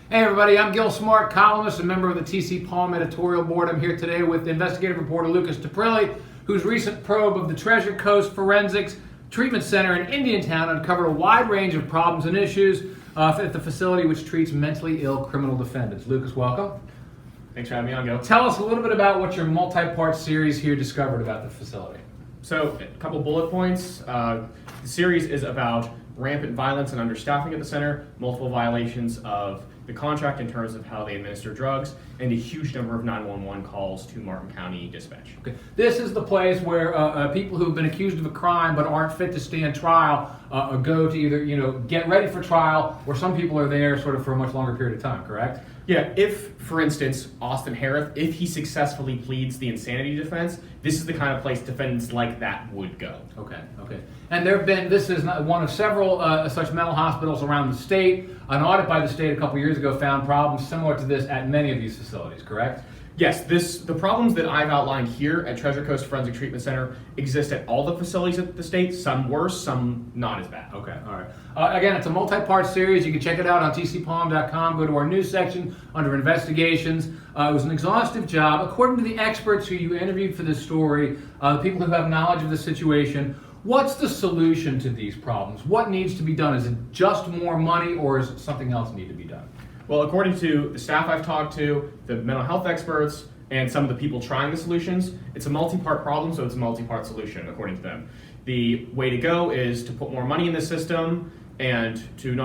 Hey everybody, I'm Gil Smart, columnist and member of the TCPALM Editorial Board. I'm here today with investigative reporter Lucas Taprilli, whose recent probe of the Treasure Coast Forensics Treatment Center in Indiantown uncovered a wide range of problems and issues at the facility which treats mentally ill criminal defendants. Lucas, welcome. Thanks for having me on, Gil. Tell us a little bit about what your multi-part series here discovered about the facility. So, a couple bullet points. The series is about rampant violence and understaffing at the center, multiple violations of the contract in terms of how they administer drugs, and a huge number of 911 calls to Martin County Dispatch. Okay. This is the place where people who've been accused of a crime but aren't fit to stand trial go to either get ready for trial, or some people are there sort of for a much longer period of time, correct? Yeah, if, for instance, Austin Harris, if he successfully pleads the insanity defense, this is the kind of place defendants like that would go. Okay. And this is one of several such mental hospitals around the state. An audit by the state a couple years ago found problems similar to this at many of these facilities, correct? Yes, the problems that I've outlined here at Treasure Coast Forensic Treatment Center exist at all the facilities at the state, some worse, some not as bad. Okay, all right. Again, it's a multi-part series. You can check it out on tcpalm.com. Go to our news section under investigations. It was an exhaustive job. According to the experts who you interviewed for this story, people who have knowledge of the situation, what's the solution to these problems? What needs to be done? Is it just more money, or is something else need to be done? Well, according to the staff I've talked to, the mental health experts, and some of the people trying the solutions, it's a multi-part problem, so it's a multi-part solution, according to them. The way to go is to put more money in the system and to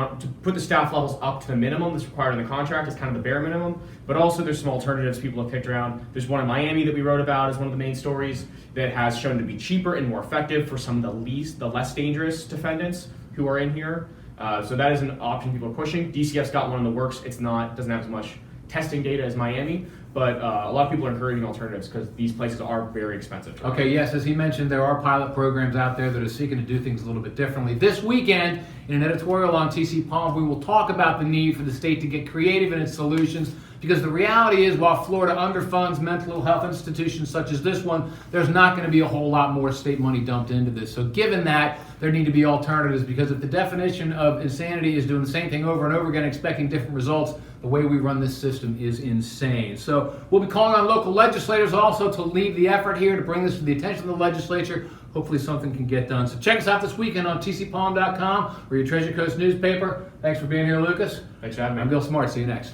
put the staff levels up to the minimum that's required in the contract. It's kind of the bare minimum, but also there's some alternatives people have picked around. There's one in Miami that we wrote about as one of the main stories that has shown to be cheaper and more effective for some of the less dangerous defendants who are in here. So that is an option people are pushing. DCF's got one in the works. Doesn't have as much testing data as Miami, but a lot of people are encouraging alternatives because these places are very expensive. Okay, yes, as he mentioned, there are pilot programs out there that are seeking to do things a little bit differently. This weekend, in an editorial on TCPALM, we will talk about the need for the state to get creative in its solutions, because the reality is, while Florida underfunds mental health institutions such as this one, there's not going to be a whole lot more state money dumped into this. So given that, there need to be alternatives, because if the definition of insanity is doing the same thing over and over again, expecting different results, the way we run this system is insane. So we'll be calling on local legislators also to lead the effort here to bring this to the attention of the legislature. Hopefully something can get done. So check us out this weekend on tcpalm.com or your Treasure Coast newspaper. Thanks for being here, Lucas. Thanks for having me. I'm Gil Smart. See you next.